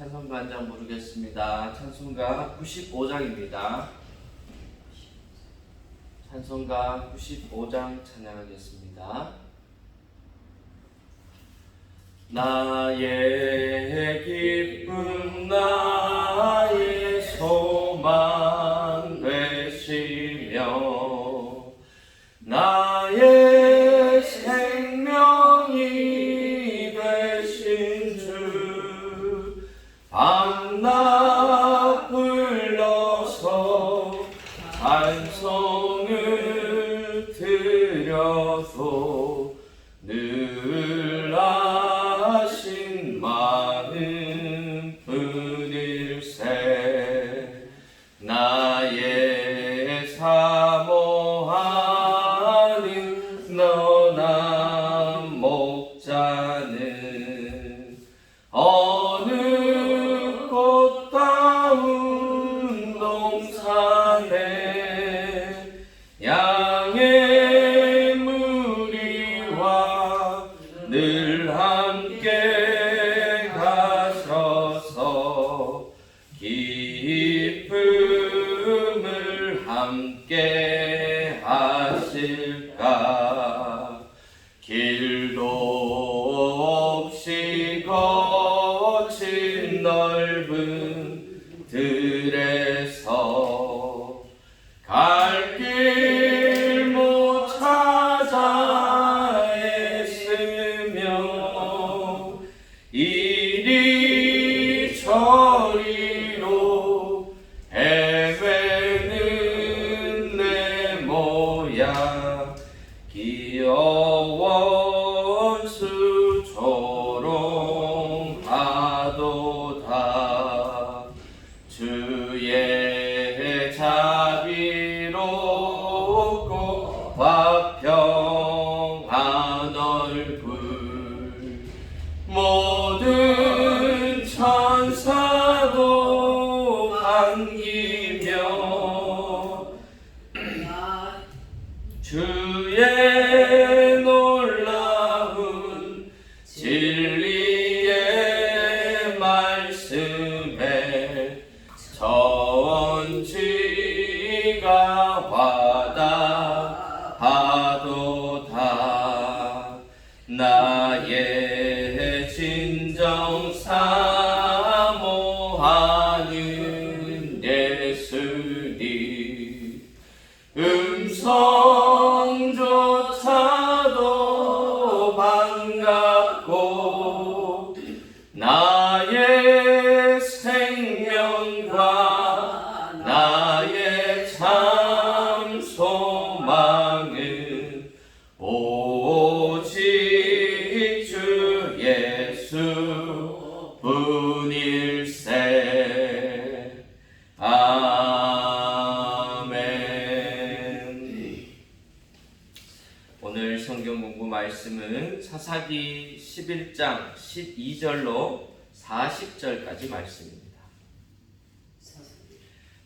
찬송가 한 장 부르겠습니다. 찬송가 95장입니다. 찬송가 95장 찬양하겠습니다. 나의 기쁨 나의 소망 되시며 나의 생명이 되신 주 밤낮 불러서 찬송을 드려도 늘 아신 많은 분일세 나의 사모하는 너나 목자는 어느 꽃다운 동산에 양의 무리와 늘 함께 가셔서 기쁨을 함께 하실까. 길도 없이 거친 넓은 들에서 갈 길 못 찾아 애쓰며 이리 저리로 헤매는 내 모양 귀여운 수 조롱하도다. 주의 자비롭고 화평한 얼굴 모든 천사도 반기며 주의 놀라운 진리의 말씀에 전지가 와닿하도다. 나의 진정 사모하는 예수님 음성조차도 반갑고 나의 생명과 나의 참 소망은 오직 주 예수 분일세. 아멘. 오늘 성경 공부 말씀은 사사기 11장 12절로 40절까지 말씀입니다.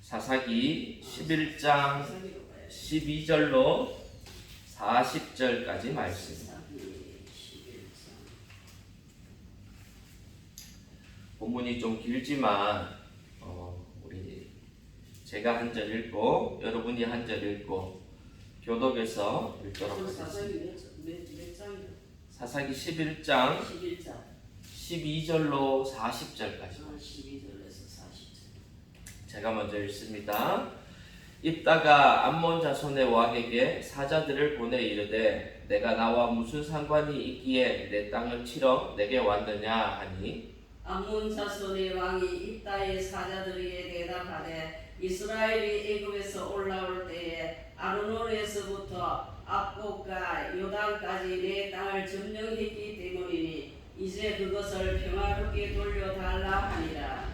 사사기 11장 12절로 40절까지 말씀입니다. 본문이 좀 길지만 우리 제가 한 절 읽고 여러분이 한 절 읽고 교독에서 읽도록 하겠습니다. 사사기 11장 12절로 40절까지 제가 먼저 읽습니다. 입다가 암몬 자손의 왕에게 사자들을 보내 이르되 내가 나와 무슨 상관이 있기에 내 땅을 치러 내게 왔느냐 하니 암몬 자손의 왕이 입다의 사자들에게 대답하되 이스라엘이 애굽에서 올라올 때에 아르논에서부터 압곡과 요단까지 내 땅을 점령했기 때문이니 이제 그것을 평화롭게 돌려달라 하니라.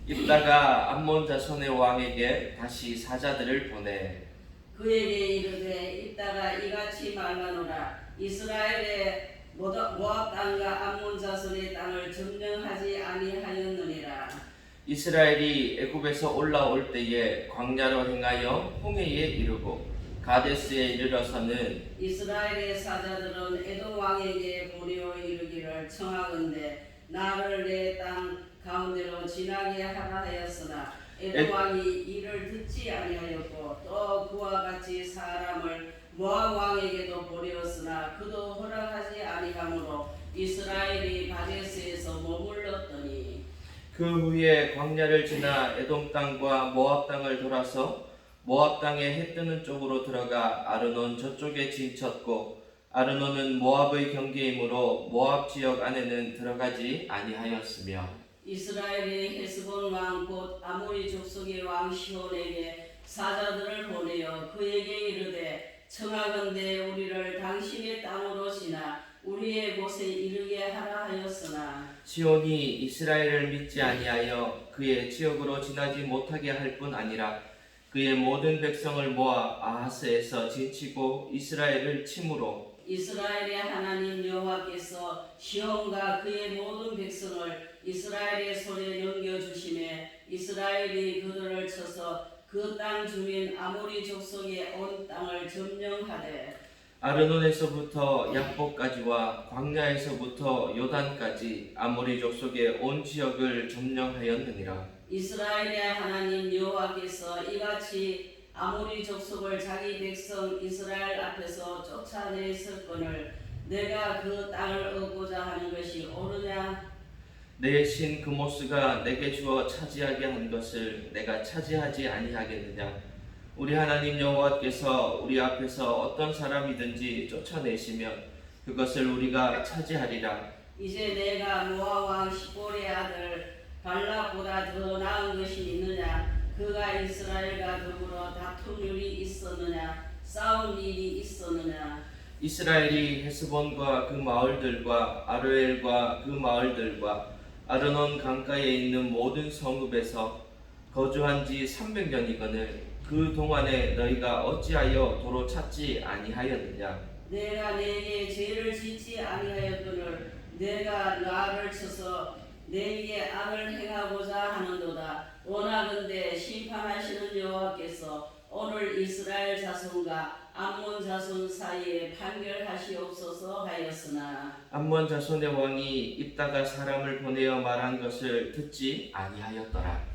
입다가 암몬 자손의 왕에게 다시 사자들을 보내 그에게 이르되 입다가 이같이 말하노라. 이스라엘의 모압 땅과 암몬 자손의 땅을 점령하지 아니하였느니라. 이스라엘이 애굽에서 올라올 때에 광야로 행하여 홍해에 이르고 가데스에 이르러서는 이스라엘의 사자들은 에돔 왕에게 보내어 이르기를 청하건대 나를 내 땅 가운데로 지나게 하라 하였으나 에돔 왕이 이를 듣지 아니하였고 또 그와 같이 사람을 모압 왕에게도 보내었으나 그도 허락하지 아니하므로 이스라엘이 가데스에서 머물렀더니 그 후에 광야를 지나 에돔 땅과 모압 땅을 돌아서 모압 땅의 해 뜨는 쪽으로 들어가 아르논 저쪽에 진쳤고 아르논은 모압의 경계이므로 모압 지역 안에는 들어가지 아니하였으며 이스라엘이 헤스본 왕 곧 아모리 족속의 왕 시온에게 사자들을 보내어 그에게 이르되 청하건대 우리를 당신의 땅으로 지나 우리의 곳에 이르게 하라 하였으나 시온이 이스라엘을 믿지 아니하여 그의 지역으로 지나지 못하게 할 뿐 아니라 그의 모든 백성을 모아 아하스에서 진치고 이스라엘을 침으로 이스라엘의 하나님 여호와께서 시온과 그의 모든 백성을 이스라엘의 손에 넘겨주심에 이스라엘이 그들을 쳐서 그 땅 주민 아모리 족속의 온 땅을 점령하되 아르논에서부터 약복까지와 광야에서부터 요단까지 아모리 족속의 온 지역을 점령하였느니라. 이스라엘의 하나님 여호와께서 이같이 아모리 족속을 자기 백성 이스라엘 앞에서 쫓아내었거늘 내가 그 땅을 얻고자 하는 것이 옳으냐? 내 신 그모스가 내게 주어 차지하게 한 것을 내가 차지하지 아니하겠느냐? 우리 하나님 여호와께서 우리 앞에서 어떤 사람이든지 쫓아내시면 그것을 우리가 차지하리라. 이제 내가 모압 왕 시볼의 아들 발락보다 더 나은 것이 있느냐? 그가 이스라엘과 더불어 다툰 일이 있었느냐? 싸운 일이 있었느냐? 이스라엘이 헤스본과 그 마을들과 아르엘과 그 마을들과 아르논 강가에 있는 모든 성읍에서 거주한 지 300년이거늘 그 동안에 너희가 어찌하여 도로 찾지 아니하였느냐? 내가 내게 죄를 짓지 아니하였거늘 내가 나를 쳐서 내게 악을 행하고자 하는도다. 원하건대 심판하시는 여호와께서 오늘 이스라엘 자손과 암몬 자손 사이에 판결하시옵소서 하였으나 암몬 자손의 왕이 입다가 사람을 보내어 말한 것을 듣지 아니하였더라.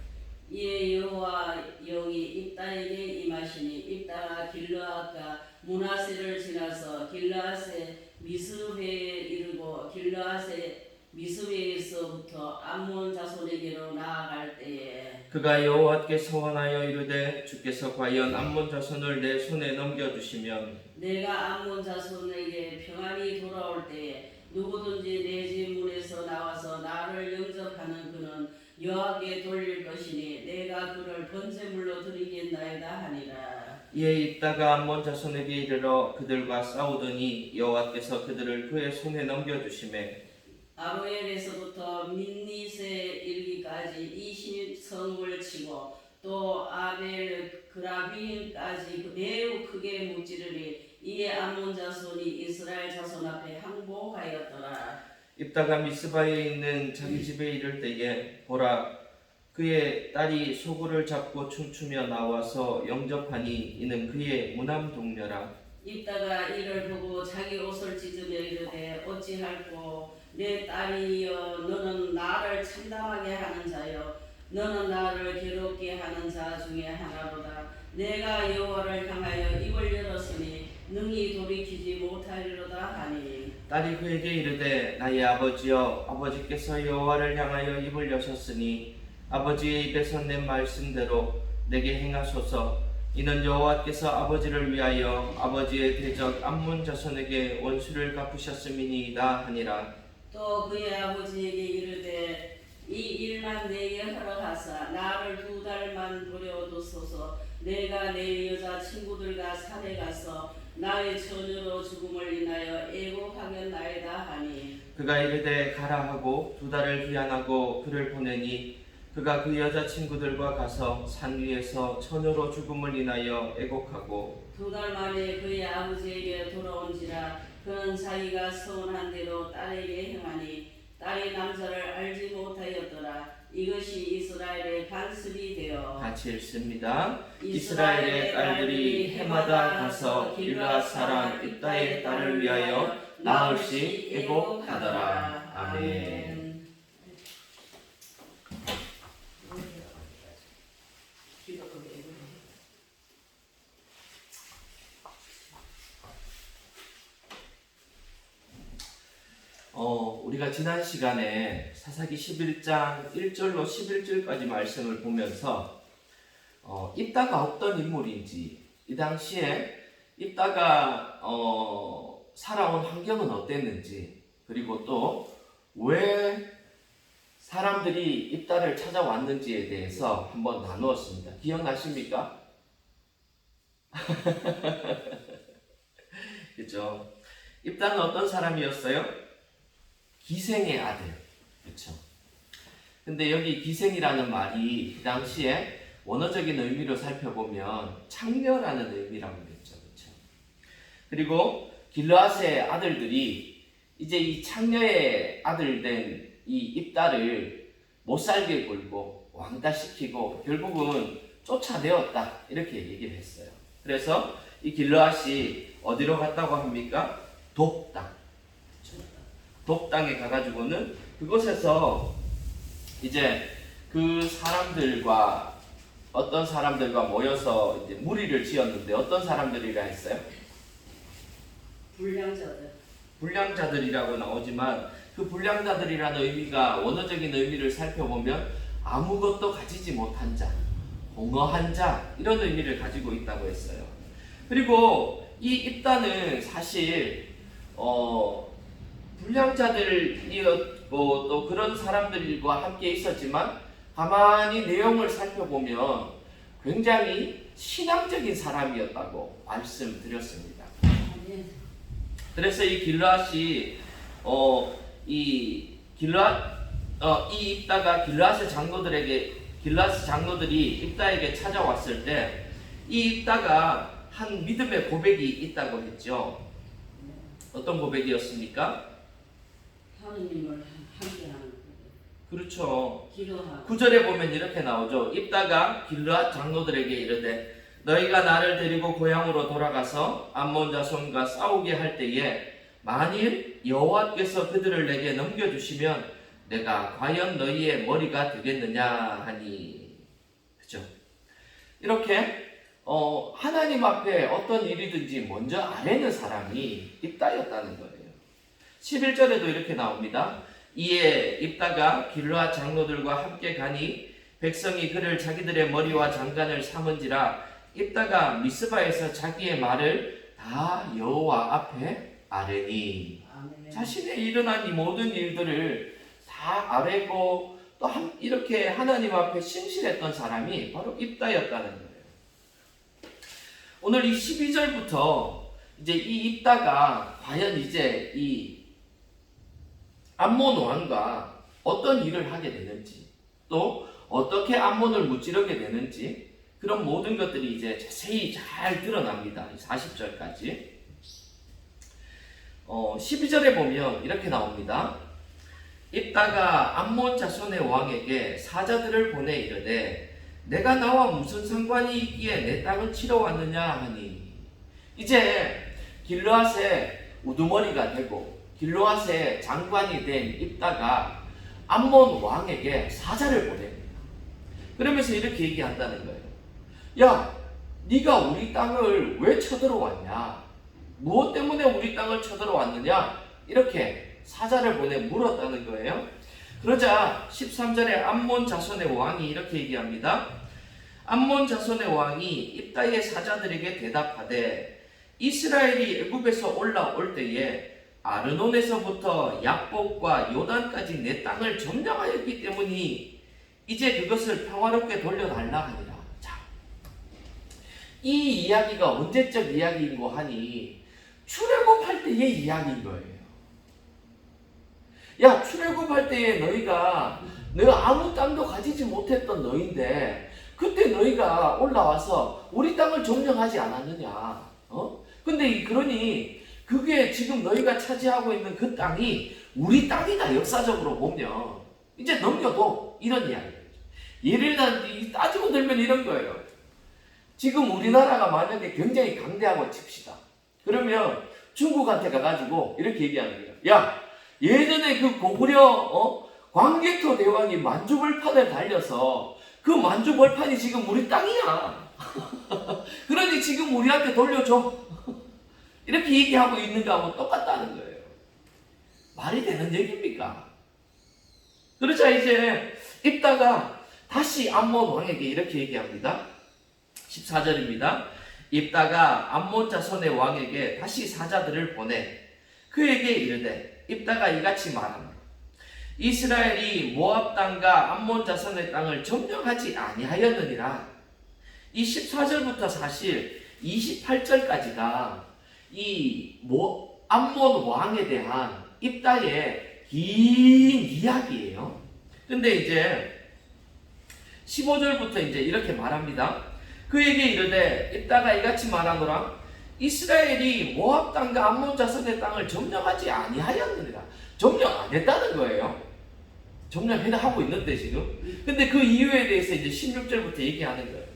이에 여호와 영이 입다에게 임하시니 입다가 길르앗과 므낫세를 지나서 길르앗의 미스베에 이르고 길르앗의 미스베에서부터 암몬 자손에게로 나아갈 때에 그가 여호와께 서원하여 이르되 주께서 과연 암몬 자손을 내 손에 넘겨주시면 내가 암몬 자손에게 평안이 돌아올 때에 누구든지 내 집 문에서 나와서 나를 영접하는 그는 여호와께 돌릴 것이니 내가 그를 번제물로 드리겠나이다 하니라. 이에 입다가 암몬 자손에게 이르러 그들과 싸우더니 여호와께서 그들을 그의 손에 넘겨주시매 아로엘에서부터 민닛에 이르기까지 20성을 치고 또 아벨 그라빔까지 매우 크게 무찌르니 이에 암몬 자손이 이스라엘 자손 앞에 항복하였더라. 입다가 미스바에 있는 자기 집에 이를 때에 보라 그의 딸이 소굴을 잡고 춤추며 나와서 영접하니 이는 그의 무남 동료라. 입다가 이를 보고 자기 옷을 찢으며 이르되 어찌할꼬 내 딸이여 너는 나를 참담하게 하는 자여 너는 나를 괴롭게 하는 자 중에 하나로다. 내가 여호와를 향하여 입을 열었으니 능히 돌이키지 못하리로다 하니 딸이 그에게 이르되 나의 아버지여 아버지께서 여호와를 향하여 입을 여셨으니 아버지의 입에서 낸 말씀대로 내게 행하소서. 이는 여호와께서 아버지를 위하여 아버지의 대적 암몬 자손에게 원수를 갚으셨음이니이다 하니라. 또 그의 아버지에게 이르되 이 일만 내게 허락하사 나를 2달만 버려두소서. 내가 내 여자 친구들과 산에 가서 나의 처녀로 죽음을 인하여 애곡하겠나이다 하니 그가 이르되 가라 하고 2달을 귀환하고 그를 보내니 그가 그 여자 친구들과 가서 산 위에서 처녀로 죽음을 인하여 애곡하고 2달 만에 그의 아버지에게 돌아온지라 그는 자기가 서운한 대로 딸에게 행하니 딸이 남자를 알지 못하였더라. 이것이 이스라엘의 반습이 되어 같이 읽습니다. 이스라엘의 딸들이 해마다 가서 길르앗 사람 입다의 딸을 위하여 나흘씩 애곡하더라. 아멘. 우리가 지난 시간에 사사기 11장 1절로 11절까지 말씀을 보면서 입다가 어떤 인물인지, 이 당시에 입다가 살아온 환경은 어땠는지, 그리고 또 왜 사람들이 입다를 찾아왔는지에 대해서 한번 나누었습니다. 기억나십니까? 그렇죠? 입다는 어떤 사람이었어요? 기생의 아들. 그렇죠? 근데 여기 기생이라는 말이 그 당시에 원어적인 의미로 살펴보면 창녀라는 의미라고 그랬죠. 그렇죠? 그리고 길르앗의 아들들이 이제 이 창녀의 아들 된 이 입다를 못살게 굴고 왕따시키고 결국은 쫓아내었다, 이렇게 얘기를 했어요. 그래서 이 길르앗이 어디로 갔다고 합니까? 돕당. 돕당에 가가지고는 그곳에서 이제 그 사람들과 어떤 사람들과 모여서 이제 무리를 지었는데, 어떤 사람들이라 했어요? 불량자들이라고 나오지만 그 불량자들이라는 의미가 원어적인 의미를 살펴보면 아무것도 가지지 못한 자, 공허한 자, 이런 의미를 가지고 있다고 했어요. 그리고 이 입다는 사실 불량자들이었고 또 그런 사람들과 함께 있었지만 가만히 내용을 살펴보면 굉장히 신앙적인 사람이었다고 말씀드렸습니다. 그래서 이 길르앗이 이 입다가 길르앗의 장로들이 입다에게 찾아왔을 때 이 입다가 한 믿음의 고백이 있다고 했죠. 어떤 고백이었습니까? 하느님을 함께하는. 그렇죠. 기도하고. 9절에 보면 이렇게 나오죠. 입다가 길르앗 장로들에게 이르되 너희가 나를 데리고 고향으로 돌아가서 암몬 자손과 싸우게 할 때에 만일 여호와께서 그들을 내게 넘겨주시면 내가 과연 너희의 머리가 되겠느냐 하니. 그죠? 이렇게 하나님 앞에 어떤 일이든지 먼저 아뢰는 사람이 입다였다는 거예요. 11절에도 이렇게 나옵니다. 이에 입다가 길르앗 장로들과 함께 가니 백성이 그를 자기들의 머리와 장관을 삼은지라 입다가 미스바에서 자기의 말을 다 여호와 앞에 아뢰니. 아멘. 자신의 일어난 이 모든 일들을 다 아뢰고 또 이렇게 하나님 앞에 신실했던 사람이 바로 입다였다는 거예요. 오늘 이 12절부터 이제 이 입다가 과연 이제 이 암몬 왕과 어떤 일을 하게 되는지, 또 어떻게 암몬을 무찌르게 되는지, 그런 모든 것들이 이제 자세히 잘 드러납니다. 40절까지. 12절에 보면 이렇게 나옵니다. 입다가 암몬 자손의 왕에게 사자들을 보내 이르되 내가 나와 무슨 상관이 있기에 내 땅을 치러 왔느냐 하니. 이제 길르앗의 우두머리가 되고 길르앗의 장관이 된 입다가 암몬 왕에게 사자를 보냅니다. 그러면서 이렇게 얘기한다는 거예요. 야, 네가 우리 땅을 왜 쳐들어왔냐? 무엇 때문에 우리 땅을 쳐들어왔느냐? 이렇게 사자를 보내 물었다는 거예요. 그러자 13절에 암몬 자손의 왕이 이렇게 얘기합니다. 암몬 자손의 왕이 입다의 사자들에게 대답하되 이스라엘이 애굽에서 올라올 때에 아르논에서부터 약복과 요단까지 내 땅을 점령하였기 때문이 이제 그것을 평화롭게 돌려달라 하니라. 자, 이 이야기가 언제적 이야기인고 하니 출애굽할 때의 이야기인 거예요. 야, 출애굽할 때에 너희가 아무 땅도 가지지 못했던 너희인데 그때 너희가 올라와서 우리 땅을 점령하지 않았느냐? 근데 그러니 그게 지금 너희가 차지하고 있는 그 땅이 우리 땅이다. 역사적으로 보면 이제 넘겨도 이런 이야기예요. 예를 따지고 들면 이런 거예요. 지금 우리나라가 만약에 굉장히 강대하고 칩시다. 그러면 중국한테 가가지고 이렇게 얘기하는 거예요. 야, 예전에 그 고구려 광개토 대왕이 만주벌판을 달려서 그 만주벌판이 지금 우리 땅이야. 그러니 지금 우리한테 돌려줘. 이렇게 얘기하고 있는 거하고 똑같다는 거예요. 말이 되는 얘기입니까? 그러자 이제 입다가 다시 암몬 왕에게 이렇게 얘기합니다. 14절입니다. 입다가 암몬 자손의 왕에게 다시 사자들을 보내 그에게 이르되 입다가 이같이 말하노라. 이스라엘이 모압 땅과 암몬 자손의 땅을 점령하지 아니하였느니라. 이 14절부터 사실 28절까지가 이 암몬 왕에 대한 입다의 긴 이야기예요. 근데 이제 15절부터 이제 이렇게 말합니다. 그에게 이르되 입다가 이같이 말하노라. 이스라엘이 모압 땅과 암몬 자손의 땅을 점령하지 아니하였느니라. 점령 안 했다는 거예요. 점령하고 있는데 지금. 근데 그 이유에 대해서 이제 16절부터 얘기하는 거예요.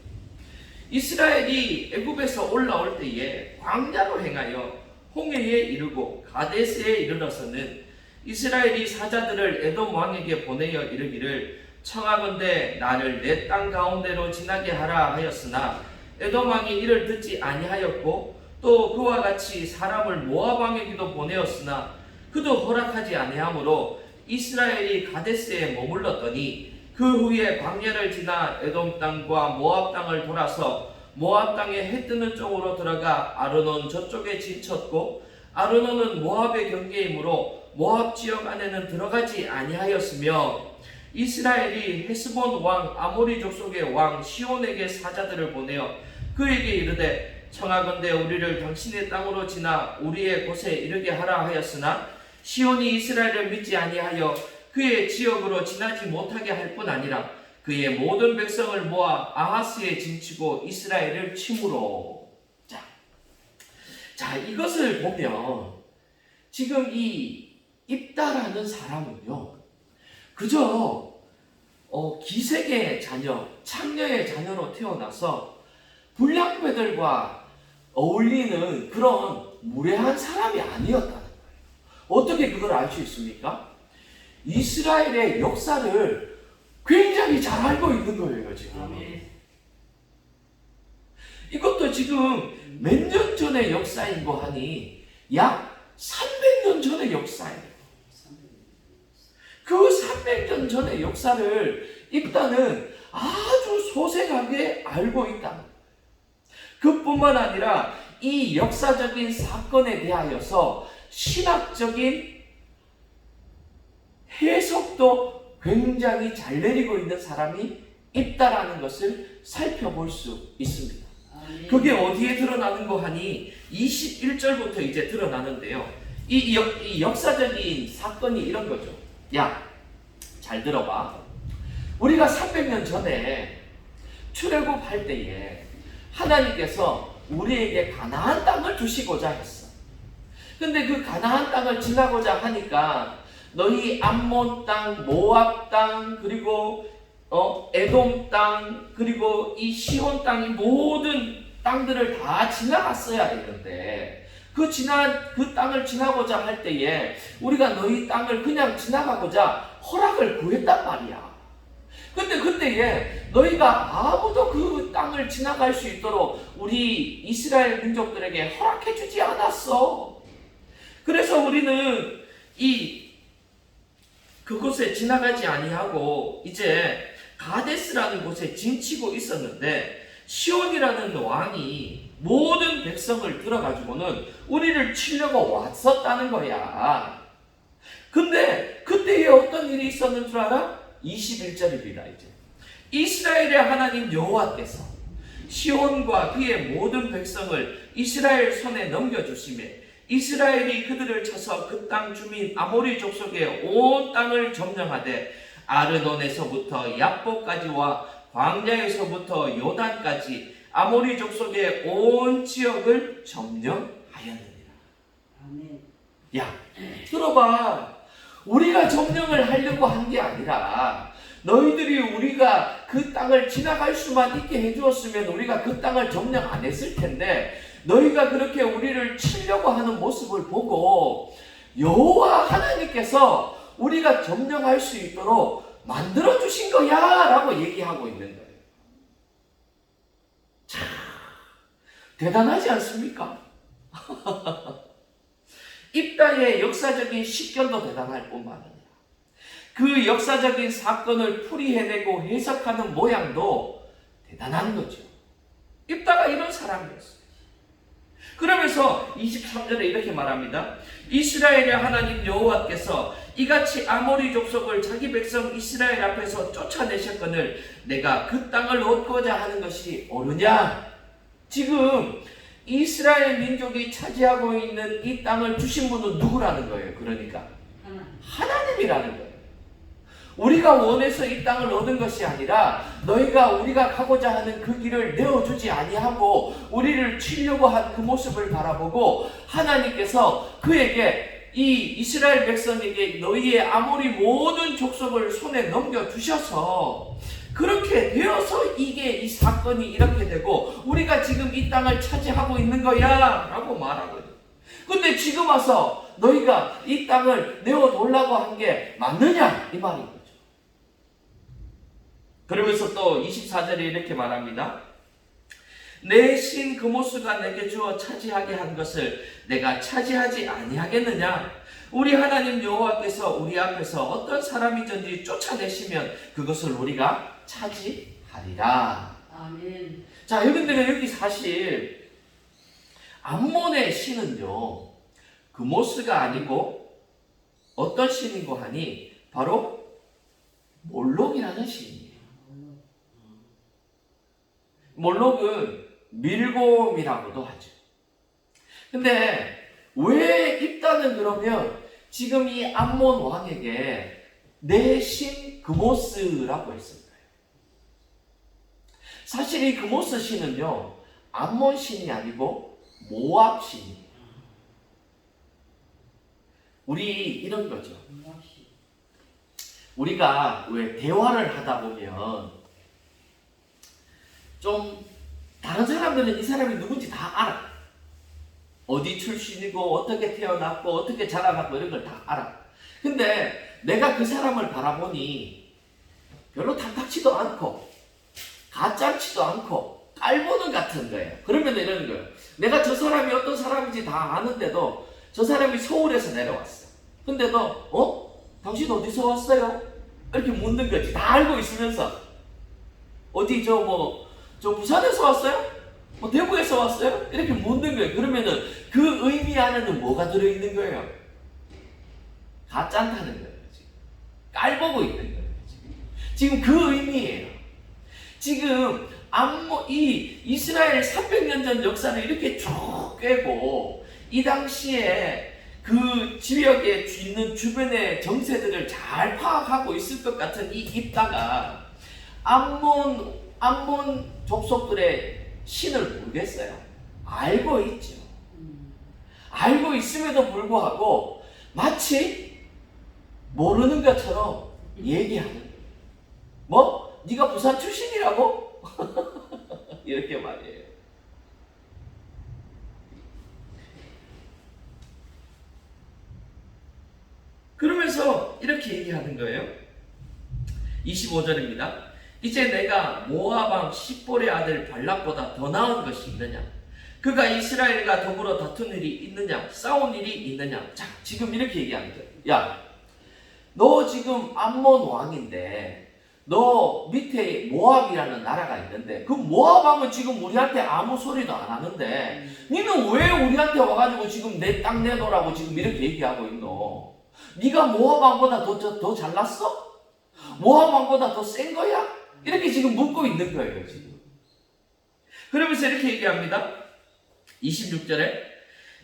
이스라엘이 애굽에서 올라올 때에 광야로 행하여 홍해에 이르고 가데스에 이르러서는 이스라엘이 사자들을 에돔 왕에게 보내어 이르기를 청하건대 나를 내 땅 가운데로 지나게 하라 하였으나 에돔 왕이 이를 듣지 아니하였고 또 그와 같이 사람을 모압 왕에게도 보내었으나 그도 허락하지 아니하므로 이스라엘이 가데스에 머물렀더니 그 후에 광야를 지나 에돔 땅과 모압 땅을 돌아서 모압 땅에 해 뜨는 쪽으로 들어가 아르논 저쪽에 진쳤고 아르논은 모압의 경계이므로 모압 지역 안에는 들어가지 아니하였으며 이스라엘이 헤스본 왕 아모리 족속의 왕 시온에게 사자들을 보내어 그에게 이르되 청하건대 우리를 당신의 땅으로 지나 우리의 곳에 이르게 하라 하였으나 시온이 이스라엘을 믿지 아니하여 그의 지역으로 지나지 못하게 할 뿐 아니라 그의 모든 백성을 모아 아하스에 진치고 이스라엘을 침으로. 자, 이것을 보면 지금 이 입다라는 사람은요, 그저 기색의 자녀, 창녀의 자녀로 태어나서 불량배들과 어울리는 그런 무례한 사람이 아니었다는 거예요. 어떻게 그걸 알 수 있습니까? 이스라엘의 역사를 굉장히 잘 알고 있는 거예요, 지금. 이것도 지금 몇 년 전의 역사인 거 하니 약 300년 전의 역사예요. 그 300년 전의 역사를 입다는 아주 소생하게 알고 있다. 그뿐만 아니라 이 역사적인 사건에 대하여서 신학적인 해석도 굉장히 잘 내리고 있는 사람이 있다라는 것을 살펴볼 수 있습니다. 그게 어디에 드러나는 거 하니 21절부터 이제 드러나는데요. 이 역사적인 사건이 이런 거죠. 야, 잘 들어봐. 우리가 300년 전에 출애굽할 때에 하나님께서 우리에게 가나안 땅을 주시고자 했어. 근데 그 가나안 땅을 지나고자 하니까 너희 암몬 땅, 모압 땅, 그리고 에돔 땅, 그리고 이 시온 땅, 이 모든 땅들을 다 지나갔어야 되는데 그 땅을 지나고자 할 때에 우리가 너희 땅을 그냥 지나가고자 허락을 구했단 말이야. 근데 그때에 너희가 아무도 그 땅을 지나갈 수 있도록 우리 이스라엘 민족들에게 허락해 주지 않았어. 그래서 우리는 그곳에 지나가지 아니하고 이제 가데스라는 곳에 진치고 있었는데 시온이라는 왕이 모든 백성을 들어가지고는 우리를 치려고 왔었다는 거야. 근데 그때에 어떤 일이 있었는 줄 알아? 21절입니다. 이제 이스라엘의 하나님 여호와께서 시온과 그의 모든 백성을 이스라엘 손에 넘겨주시매 이스라엘이 그들을 쳐서 그 땅 주민 아모리 족속의 온 땅을 점령하되 아르논에서부터 얍보까지와 광야에서부터 요단까지 아모리 족속의 온 지역을 점령하였느니라. 아멘. 야, 들어봐. 우리가 점령을 하려고 한 게 아니라 너희들이 우리가 그 땅을 지나갈 수만 있게 해주었으면 우리가 그 땅을 점령 안 했을 텐데 너희가 그렇게 우리를 치려고 하는 모습을 보고 여호와 하나님께서 우리가 점령할 수 있도록 만들어 주신 거야 라고 얘기하고 있는 거예요. 참 대단하지 않습니까? 입다의 역사적인 식견도 대단할 뿐만 아니라 그 역사적인 사건을 풀이해내고 해석하는 모양도 대단한 거죠. 입다가 이런 사람이었어요. 그러면서 23절에 이렇게 말합니다. 이스라엘의 하나님 여호와께서 이같이 아모리 족속을 자기 백성 이스라엘 앞에서 쫓아내셨거늘 내가 그 땅을 얻고자 하는 것이 옳으냐? 지금 이스라엘 민족이 차지하고 있는 이 땅을 주신 분은 누구라는 거예요? 그러니까 하나님이라는 거예요. 우리가 원해서 이 땅을 얻은 것이 아니라 너희가 우리가 가고자 하는 그 길을 내어주지 아니하고 우리를 치려고 한 그 모습을 바라보고 하나님께서 그에게 이 이스라엘 백성에게 너희의 아모리 모든 족속을 손에 넘겨주셔서 그렇게 되어서 이 사건이 이렇게 되고 우리가 지금 이 땅을 차지하고 있는 거야 라고 말하거든요. 근데 지금 와서 너희가 이 땅을 내어놓으려고 한 게 맞느냐 이 말인 거죠. 그러면서 또 24절에 이렇게 말합니다. 내 신 그모스가 내게 주어 차지하게 한 것을 내가 차지하지 아니하겠느냐? 우리 하나님 여호와께서 우리 앞에서 어떤 사람이든지 쫓아내시면 그것을 우리가 차지하리라. 아멘. 자, 여러분들은 여기 사실 암몬의 신은요 그모스가 아니고 어떤 신인고 하니 바로 몰록이라는 신이에요. 몰록은 밀곰이라고도 하죠. 근데 왜 입다는 그러면 지금 이 암몬 왕에게 내 신 그모스라고 했을까요? 사실 이 그모스 신은요 암몬 신이 아니고 모압 신이에요. 우리 이런 거죠. 우리가 왜 대화를 하다 보면 좀 다른 사람들은 이 사람이 누군지 다 알아. 어디 출신이고 어떻게 태어났고 어떻게 자라났고 이런 걸 다 알아. 근데 내가 그 사람을 바라보니 별로 탐탁치도 않고 가짜치도 않고 깔보는 같은 거예요. 그러면 이러는 거예요. 내가 저 사람이 어떤 사람인지 다 아는데도 저 사람이 서울에서 내려왔어. 근데도 당신 어디서 왔어요? 이렇게 묻는 거지. 다 알고 있으면서 어디 저 부산에서 왔어요? 대구에서 왔어요? 이렇게 묻는 거예요. 그러면은 그 의미 안에는 뭐가 들어있는 거예요? 가짠다는 거예요. 지금 깔보고 있는 거예요. 지금 그 의미예요. 지금 이 이스라엘 300년 전 역사를 이렇게 쭉 꿰고 이 당시에 그 지역에 있는 주변의 정세들을 잘 파악하고 있을 것 같은 이 입다가 암몬 족속들의 신을 모르겠어요. 알고 있죠. 알고 있음에도 불구하고 마치 모르는 것처럼 얘기하는 거예요. 뭐? 네가 부산 출신이라고? 이렇게 말이에요. 그러면서 이렇게 얘기하는 거예요. 25절입니다. 이제 내가 모압 왕 십볼의 아들 발락보다 더 나은 것이 있느냐? 그가 이스라엘과 더불어 다툰 일이 있느냐? 싸운 일이 있느냐? 자, 지금 이렇게 얘기하는 거예요. 야, 너 지금 암몬 왕인데 너 밑에 모압이라는 나라가 있는데 그 모압 왕은 지금 우리한테 아무 소리도 안 하는데 니는 왜 우리한테 와가지고 지금 내 땅 내놓으라고 지금 이렇게 얘기하고 있노? 네가 모압 왕보다 더 잘났어? 모압 왕보다 더 센 거야? 이렇게 지금 묻고 있는 거예요, 지금. 그러면서 이렇게 얘기합니다. 26절에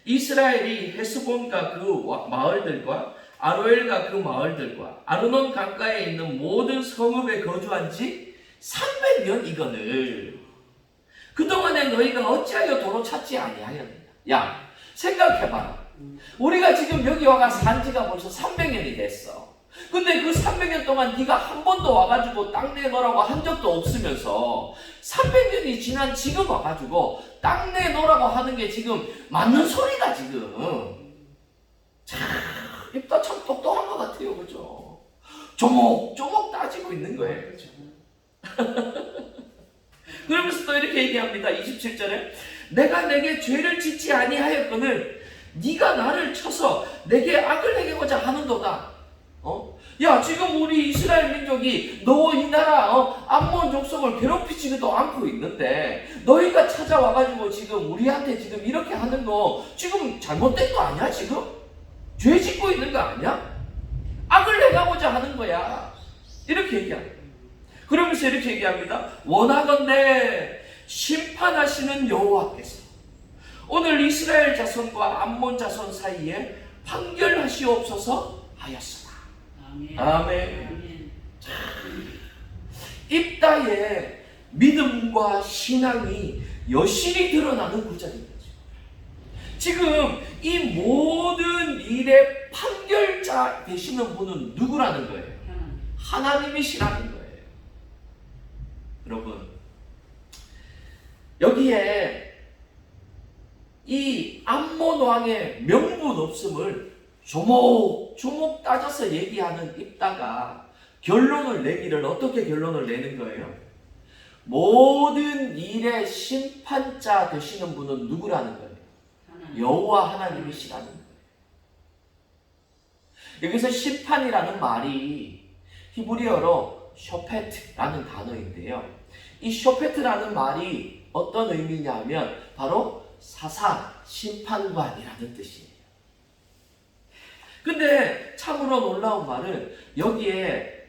이스라엘이 헤스본과 그 마을들과 아로엘과 그 마을들과 아르논 강가에 있는 모든 성읍에 거주한 지 300년이거늘 그동안에 너희가 어찌하여 도로 찾지 아니하였느냐. 야, 생각해봐라. 우리가 지금 여기 와가 산 지가 벌써 300년이 됐어. 근데 그 300년 동안 네가 한 번도 와가지고 땅 내놓으라고 한 적도 없으면서 300년이 지난 지금 와가지고 땅 내놓으라고 하는 게 지금 맞는 소리다 지금. 참 입다 참 똑똑한 것 같아요, 그죠? 조목조목 따지고 있는 거예요, 그죠? 그러면서 또 이렇게 얘기합니다. 27절에 내가 내게 죄를 짓지 아니하였거늘 네가 나를 쳐서 내게 악을 행하고자 하는도다. 야, 지금 우리 이스라엘 민족이 너 이 나라 암몬 족속을 괴롭히지도 않고 있는데 너희가 찾아와가지고 지금 우리한테 지금 이렇게 하는 거 지금 잘못된 거 아니야? 지금 죄 짓고 있는 거 아니야? 악을 행하고자 하는 거야. 이렇게 얘기합니다. 그러면서 이렇게 얘기합니다. 원하건대 심판하시는 여호와께서 오늘 이스라엘 자손과 암몬 자손 사이에 판결하시옵소서 하였으나. 아멘. 아멘. 입다의 믿음과 신앙이 여실히 드러나는 구절입니다. 지금 이 모든 일의 판결자 되시는 분은 누구라는 거예요? 하나님이시라는 거예요. 여러분, 여기에 이 암몬 왕의 명분 없음을 조목조목 따져서 얘기하는 입다가 결론을 내기를 어떻게 결론을 내는 거예요? 모든 일의 심판자 되시는 분은 누구라는 거예요? 여호와 하나님이시라는 거예요. 여기서 심판이라는 말이 히브리어로 쇼페트라는 단어인데요. 이 쇼페트라는 말이 어떤 의미냐면 바로 사사, 심판관이라는 뜻이에요. 근데 참으로 놀라운 말은 여기에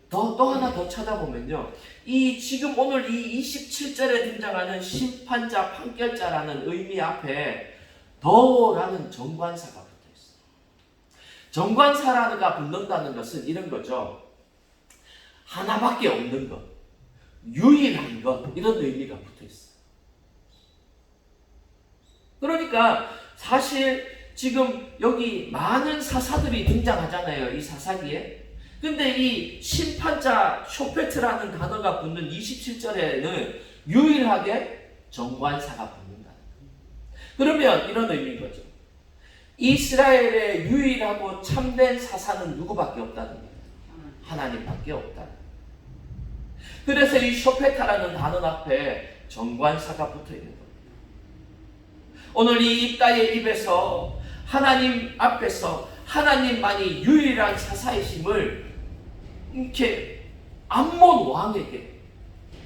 또 하나 더 찾아보면요. 이 지금 오늘 이 27절에 등장하는 심판자, 판결자라는 의미 앞에 더라는 정관사가 붙어 있어요. 정관사라가 붙는다는 것은 이런 거죠. 하나밖에 없는 것, 유일한 것, 이런 의미가 붙어 있어요. 그러니까 사실 지금 여기 많은 사사들이 등장하잖아요. 이 사사기에. 근데 이 심판자 쇼페트라는 단어가 붙는 27절에는 유일하게 정관사가 붙는다. 그러면 이런 의미인 거죠. 이스라엘의 유일하고 참된 사사는 누구밖에 없다는 거예요. 하나님밖에 없다. 그래서 이 쇼페타라는 단어 앞에 정관사가 붙어 있는 거예요. 오늘 이 입다의 입에서 하나님 앞에서 하나님만이 유일한 사사이심을 이렇게 암몬 왕에게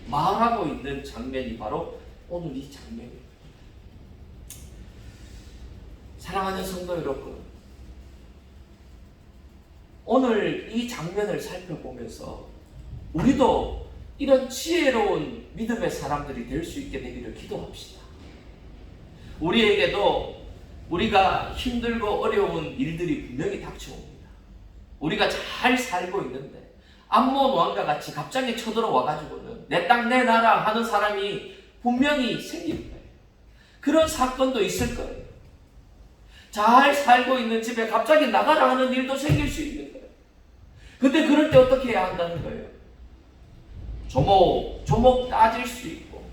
말하고 있는 장면이 바로 오늘 이 장면입니다. 사랑하는 성도 여러분, 오늘 이 장면을 살펴보면서 우리도 이런 지혜로운 믿음의 사람들이 될 수 있게 되기를 기도합시다. 우리에게도 우리가 힘들고 어려운 일들이 분명히 닥쳐옵니다. 우리가 잘 살고 있는데 암몬 왕과 같이 갑자기 쳐들어와가지고는 내 땅 내 나라 하는 사람이 분명히 생길 거예요. 그런 사건도 있을 거예요. 잘 살고 있는 집에 갑자기 나가라 하는 일도 생길 수 있는 거예요. 근데 그럴 때 어떻게 해야 한다는 거예요? 조목조목 따질 수 있고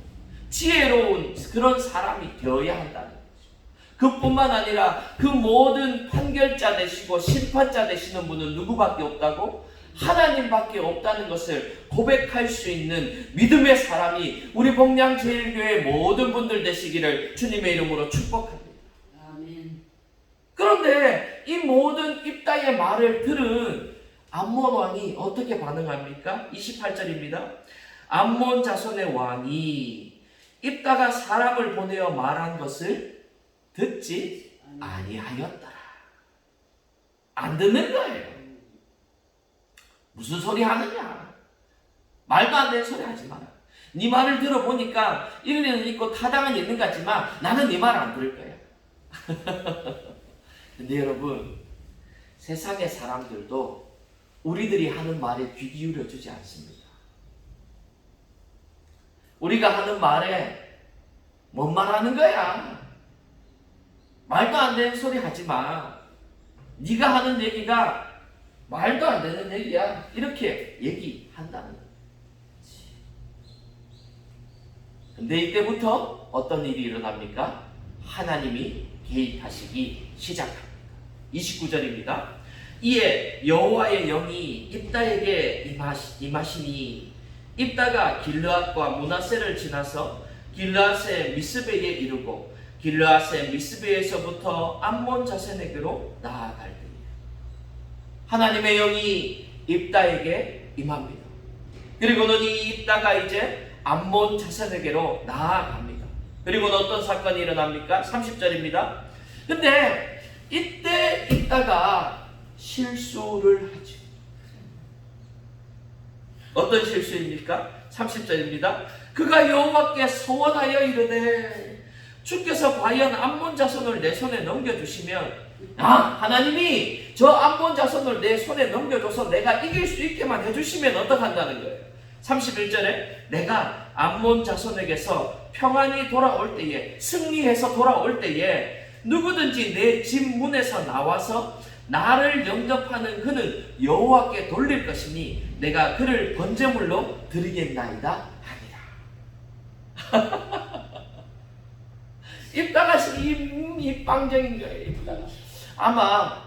지혜로운 그런 사람이 되어야 한다는 거죠. 그뿐만 아니라 그 모든 판결자 되시고 심판자 되시는 분은 누구밖에 없다고? 하나님밖에 없다는 것을 고백할 수 있는 믿음의 사람이 우리 복량제일교회 모든 분들 되시기를 주님의 이름으로 축복합니다. 아멘. 그런데 이 모든 입다의 말을 들은 암몬 왕이 어떻게 반응합니까? 28절입니다. 암몬 자손의 왕이 입다가 사람을 보내어 말한 것을 듣지 아니하였더라. 안 듣는 거예요. 무슨 소리 하느냐? 말도 안 되는 소리 하지 마라. 네 말을 들어보니까 일리는 있고 타당은 있는 것 같지만 나는 네 말 안 들을 거야. 근데 여러분, 세상의 사람들도 우리들이 하는 말에 귀 기울여 주지 않습니다. 우리가 하는 말에 뭔 말하는 거야? 말도 안 되는 소리 하지 마. 네가 하는 얘기가 말도 안 되는 얘기야. 이렇게 얘기한다는 거지. 근데 이때부터 어떤 일이 일어납니까? 하나님이 개입하시기 시작합니다. 29절입니다. 이에 여호와의 영이 입다에게 임하시니 입다가 길르앗과 므낫세를 지나서 길르앗의 미스베에 이르고 길르앗의 미스베에서부터 암몬 자손에게로 나아갈 때에 하나님의 영이 입다에게 임합니다. 그리고는 이 입다가 이제 암몬 자손에게로 나아갑니다. 그리고는 어떤 사건이 일어납니까? 30절입니다. 근데 이때 입다가 실수를 하죠. 어떤 실수입니까? 30절입니다. 그가 여호와께 소원하여 이르되 주께서 과연 암몬 자손을 내 손에 넘겨주시면 하나님이 저 암몬 자손을 내 손에 넘겨줘서 내가 이길 수 있게만 해주시면 어떡한다는 거예요. 31절에 내가 암몬 자손에게서 평안히 돌아올 때에 승리해서 돌아올 때에 누구든지 내 집 문에서 나와서 나를 영접하는 그는 여호와께 돌릴 것이니 내가 그를 번제물로 드리겠나이다 하니라. 입다가 이 빵정인 거예요. 입다가 아마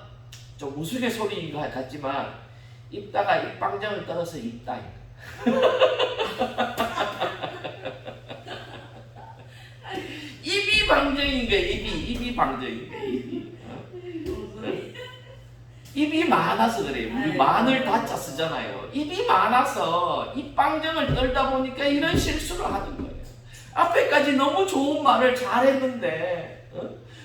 좀 우스갯소리인 것 같지만 입다가 이 빵정을 떨어서 입다인 입이 방정인 거예요. 입이 방정인 거예요. 입이 많아서 그래요. 우리 마늘 다짜 쓰잖아요. 입이 많아서 이 빵정을 떨다 보니까 이런 실수를 하는 거예요. 앞에까지 너무 좋은 말을 잘했는데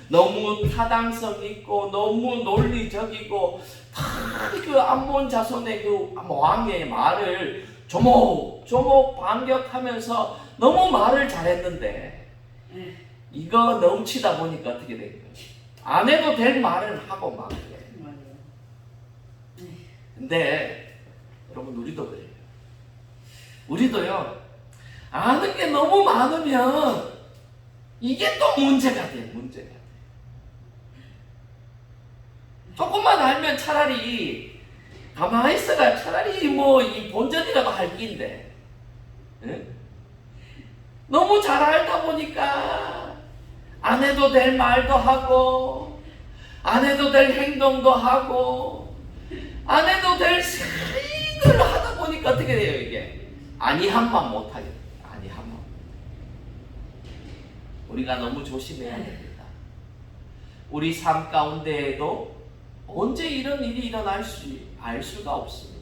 너무 타당성 있고 너무 논리적이고 다 그 암몬 자손의 그 왕의 말을 조목조목 반격하면서 너무 말을 잘했는데 이거 넘치다 보니까 어떻게 된 거예요? 안 해도 될 말을 하고 막 그래. 근데 여러분 우리도 그래요. 우리도요 아는 게 너무 많으면 이게 또 문제가 돼. 문제가 돼. 조금만 알면 차라리 가만히 있어가 차라리 뭐 이 본전이라도 할 긴데 응? 너무 잘 알다 보니까 안 해도 될 말도 하고 안 해도 될 행동도 하고 안 해도 될 생을 하다 보니까 어떻게 돼요 이게? 아니한만 못하게 돼요. 아니한만. 우리가 너무 조심해야 됩니다. 우리 삶 가운데에도 언제 이런 일이 일어날지 알 수가 없습니다.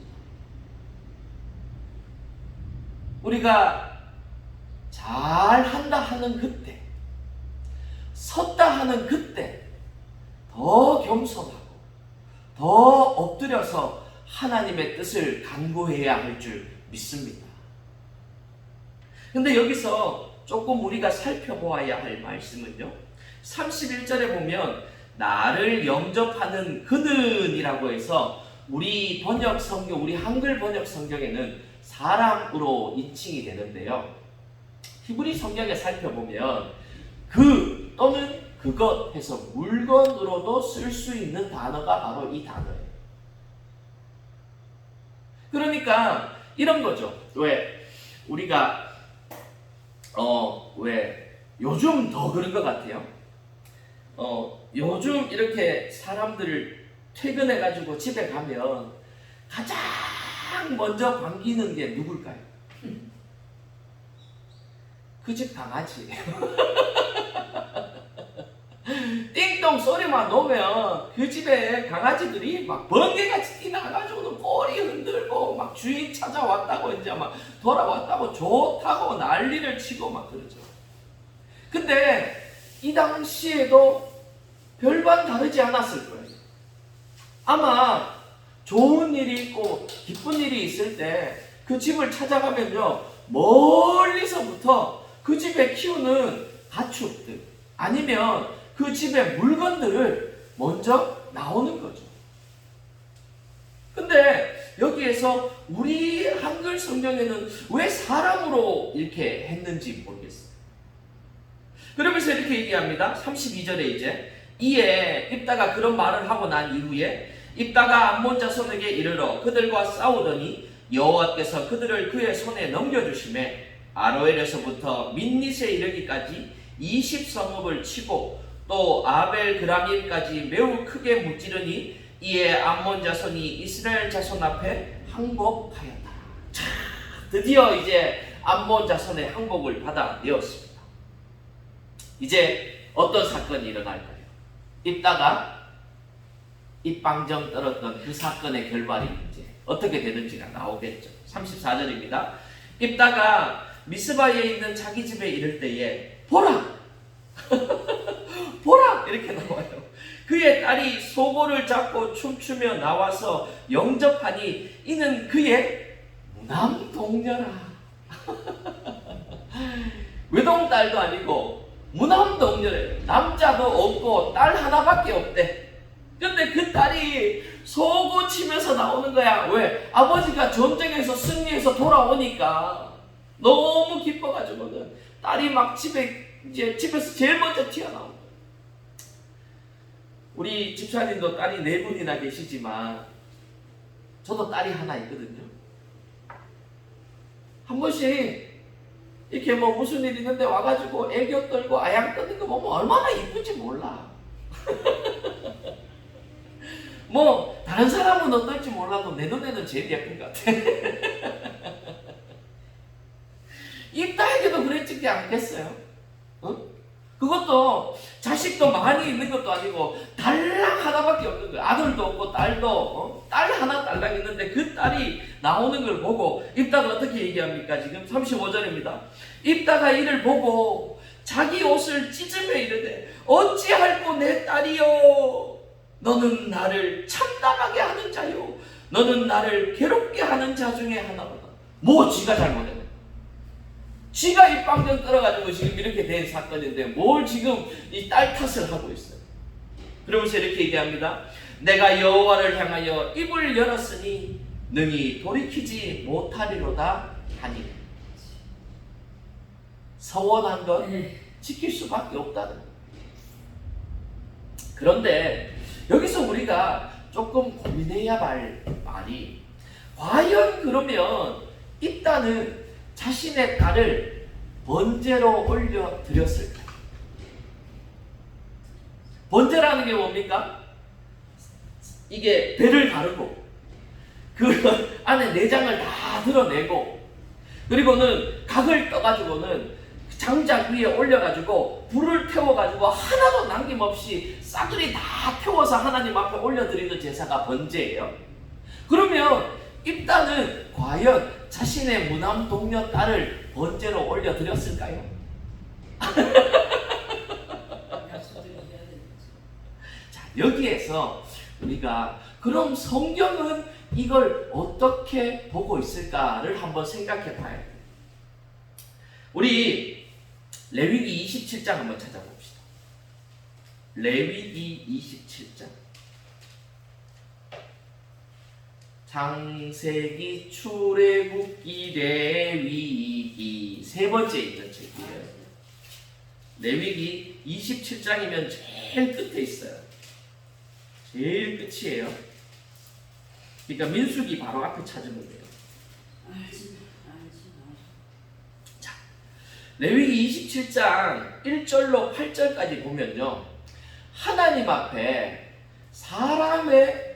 우리가 잘한다 하는 그때, 섰다 하는 그때 더 겸손하고 더 엎드려서 하나님의 뜻을 간구해야 할 줄 믿습니다. 근데 여기서 조금 우리가 살펴보아야 할 말씀은요, 31절에 보면 나를 영접하는 그는 이라고 해서 우리 번역 성경, 우리 한글 번역 성경에는 사람으로 인칭이 되는데요, 히브리 성경에 살펴보면 그 또는 그것 해서 물건으로도 쓸 수 있는 단어가 바로 이 단어예요. 그러니까 이런 거죠. 왜 우리가 왜 요즘 더 그런 것 같아요. 요즘 이렇게 사람들을 퇴근해가지고 집에 가면 가장 먼저 반기는 게 누굴까요? 그 집 강아지. 띵동 소리만 놓으면 그 집에 강아지들이 막 번개같이 뛰나가지고는 꼬리 흔들고 막 주인 찾아왔다고 이제 막 돌아왔다고 좋다고 난리를 치고 막 그러죠. 근데 이 당시에도 별반 다르지 않았을 거예요. 아마 좋은 일이 있고 기쁜 일이 있을 때 그 집을 찾아가면요, 멀리서부터 그 집에 키우는 가축들 아니면 그 집의 물건들을 먼저 나오는 거죠. 근데 여기에서 우리 한글 성경에는 왜 사람으로 이렇게 했는지 모르겠어요. 그러면서 이렇게 얘기합니다. 32절에 이제 이에 입다가 그런 말을 하고 난 이후에 입다가 암몬 자손에게 이르러 그들과 싸우더니 여호와께서 그들을 그의 손에 넘겨주심에 아로엘에서부터 민닛에 이르기까지 20성읍을 치고 또 아벨 그라밈까지 매우 크게 무찌르니 이에 암몬 자손이 이스라엘 자손 앞에 항복하였다. 자, 드디어 이제 암몬 자손의 항복을 받아내었습니다. 이제 어떤 사건이 일어날까요? 입다가 입방정 떨었던 그 사건의 결말이 이제 어떻게 되는지가 나오겠죠. 34절입니다. 입다가 미스바에 있는 자기 집에 이를 때에 보라! 보라! 이렇게 나와요. 그의 딸이 소고를 잡고 춤추며 나와서 영접하니 이는 그의 무남동녀라. 외동딸도 아니고 무남동녀래요. 남자도 없고 딸 하나밖에 없대. 근데 그 딸이 소고 치면서 나오는 거야. 왜? 아버지가 전쟁에서 승리해서 돌아오니까 너무 기뻐가지고는 딸이 막 집에서 제일 먼저 튀어나온 거야. 우리 집사님도 딸이 4분이나 계시지만 저도 딸이 하나 있거든요. 한 번씩 이렇게 뭐 무슨 일 있는데 와가지고 애교 떨고 아양 떠는 거 보면 얼마나 이쁜지 몰라. 뭐 다른 사람은 어떨지 몰라도 내 눈에는 제일 예쁜 것 같아. 입다에게도 그랬지 않겠어요? 어? 그것도 자식도 많이 있는 것도 아니고 딸랑 하나밖에 없는 거야. 아들도 없고 딸도 딸 하나 딸랑 있는데 그 딸이 나오는 걸 보고 입다가 어떻게 얘기합니까? 지금 35절입니다. 입다가 이를 보고 자기 옷을 찢으며 이르되 어찌할꼬 내 딸이요 너는 나를 참담하게 하는 자요 너는 나를 괴롭게 하는 자 중에 하나로다. 뭐 지가 잘못했네. 지가 입방정 떨어가지고 지금 이렇게 된 사건인데 뭘 지금 이 딸 탓을 하고 있어요. 그러면서 이렇게 얘기합니다. 내가 여호와를 향하여 입을 열었으니 능히 돌이키지 못하리로다 하니. 서원한 것 지킬 수밖에 없다는 거예요. 그런데 여기서 우리가 조금 고민해야 할 말이 과연 그러면 입다는 자신의 딸을 번제로 올려드렸을까요? 번제라는 게 뭡니까? 이게 배를 가르고 그 안에 내장을 다 드러내고 그리고는 각을 떠가지고는 장작 위에 올려가지고 불을 태워가지고 하나도 남김없이 싸그리 다 태워서 하나님 앞에 올려드리는 제사가 번제예요. 그러면 입다는 과연 자신의 무남동녀 딸을 번제로 올려드렸을까요? 자, 여기에서 우리가 그럼 성경은 이걸 어떻게 보고 있을까를 한번 생각해 봐야 돼요. 우리 레위기 27장 한번 찾아봅시다. 레위기 27장. 창세기, 출애굽기, 레위기 세 번째 있는 책이에요. 레위기 27장이면 제일 끝에 있어요. 제일 끝이에요. 그러니까 민수기 바로 앞에 찾으면 돼요. 자, 레위기 27장 1절로 8절까지 보면요, 하나님 앞에 사람의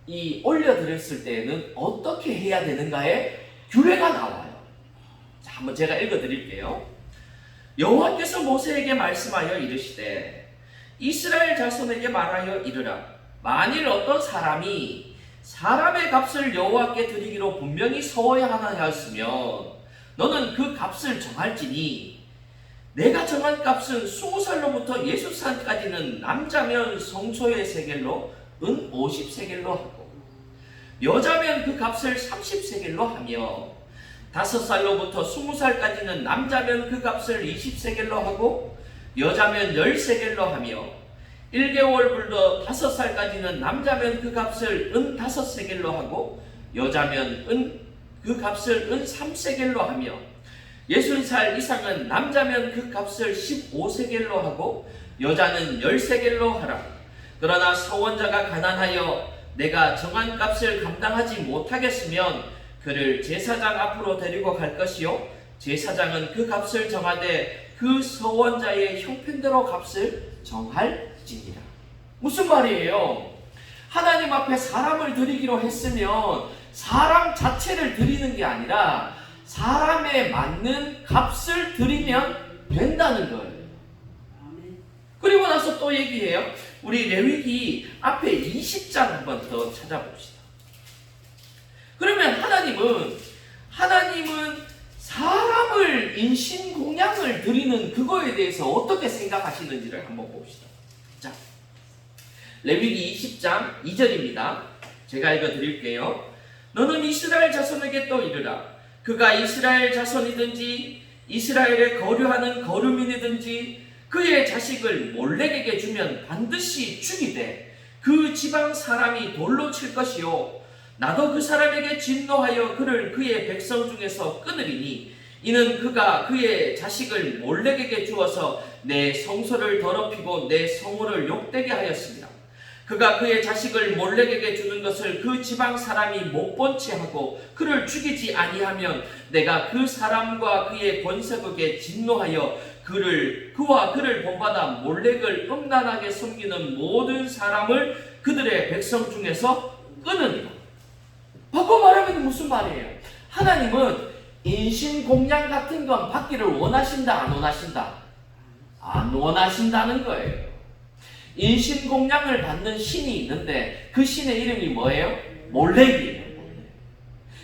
이 올려드렸을 때에는 어떻게 해야 되는가의 규례가 나와요. 자, 한번 제가 읽어드릴게요. 여호와께서 모세에게 말씀하여 이르시되 이스라엘 자손에게 말하여 이르라. 만일 어떤 사람이 사람의 값을 여호와께 드리기로 분명히 서워야 하였으면 너는 그 값을 정할지니 내가 정한 값은 20살로부터 60살까지는 남자면 성소의 세겔로 은 50세겔로 하고 여자면 그 값을 30세겔로 하며 5살로부터 20살까지는 남자면 그 값을 20세겔로 하고 여자면 10세겔로 하며 1개월부터 5살까지는 남자면 그 값을 은 5세겔로 하고 여자면 그 값을 은 3세겔로 하며 60살 이상은 남자면 그 값을 15세겔로 하고 여자는 10세겔로 하라. 그러나 서원자가 가난하여 내가 정한 값을 감당하지 못하겠으면 그를 제사장 앞으로 데리고 갈 것이요 제사장은 그 값을 정하되 그 서원자의 형편대로 값을 정할지니라. 무슨 말이에요? 하나님 앞에 사람을 드리기로 했으면 사람 자체를 드리는 게 아니라 사람에 맞는 값을 드리면 된다는 거예요. 그리고 나서 또 얘기해요. 우리 레위기 앞에 20장 한번 더 찾아봅시다. 그러면 하나님은 사람을 인신공양을 드리는 그거에 대해서 어떻게 생각하시는지를 한번 봅시다. 자, 레위기 20장 2절입니다. 제가 읽어드릴게요. 너는 이스라엘 자손에게 또 이르라. 그가 이스라엘 자손이든지 이스라엘에 거류하는 거류민이든지 그의 자식을 몰렉에게 주면 반드시 죽이되 그 지방 사람이 돌로 칠 것이요 나도 그 사람에게 진노하여 그를 그의 백성 중에서 끊으리니 이는 그가 그의 자식을 몰렉에게 주어서 내 성소를 더럽히고 내 성호를 욕되게 하였습니다. 그가 그의 자식을 몰렉에게 주는 것을 그 지방 사람이 못 본 채 하고 그를 죽이지 아니하면 내가 그 사람과 그의 권세국에 진노하여 그와 그를 본받아 몰렉을 음란하게 섬기는 모든 사람을 그들의 백성 중에서 끊으리라. 바꿔 말하면 무슨 말이에요? 하나님은 인신공양 같은 건 받기를 원하신다, 안 원하신다? 안 원하신다는 거예요. 인신공양을 받는 신이 있는데 그 신의 이름이 뭐예요? 몰렉이에요.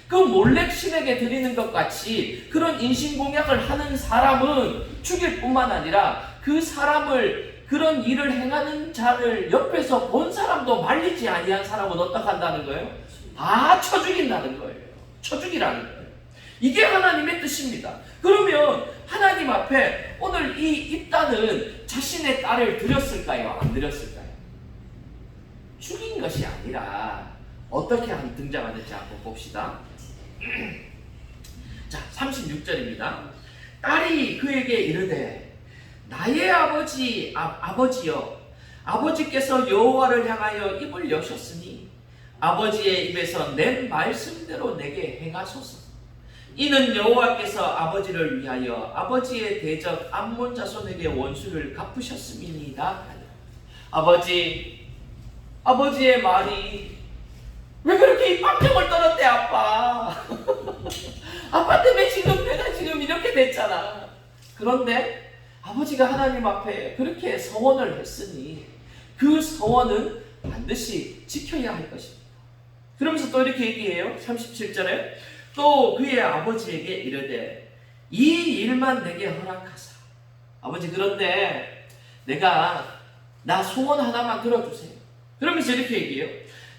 그 몰렉 신에게 드리는 것 같이 그런 인신공양을 하는 사람은 죽일 뿐만 아니라 그 사람을 그런 일을 행하는 자를 옆에서 본 사람도 말리지 아니한 사람은 어떻게 한다는 거예요? 다 쳐 죽인다는 거예요. 쳐 죽이라는 거예요. 이게 하나님의 뜻입니다. 그러면 하나님 앞에 오늘 이 입다는 자신의 딸을 드렸을까요? 안 드렸을까요? 죽인 것이 아니라 어떻게 등장하는지 한번 봅시다. 자, 36절입니다. 딸이 그에게 이르되 나의 아버지여 아버지께서 여호와를 향하여 입을 여셨으니 아버지의 입에서 낸 말씀대로 내게 행하소서. 이는 여호와께서 아버지를 위하여 아버지의 대적 암몬 자손에게 원수를 갚으셨음이니이다. 아버지의 말이 왜 그렇게 이 빵정을 떨었대 아빠? 아빠 때문에 지금 내가 지금 이렇게 됐잖아. 그런데 아버지가 하나님 앞에 그렇게 서원을 했으니 그 서원은 반드시 지켜야 할 것입니다. 그러면서 또 이렇게 얘기해요. 37절에 또 그의 아버지에게 이르되 이 일만 내게 허락하사. 아버지 그런데 나 소원 하나만 들어주세요. 그러면서 이렇게 얘기해요.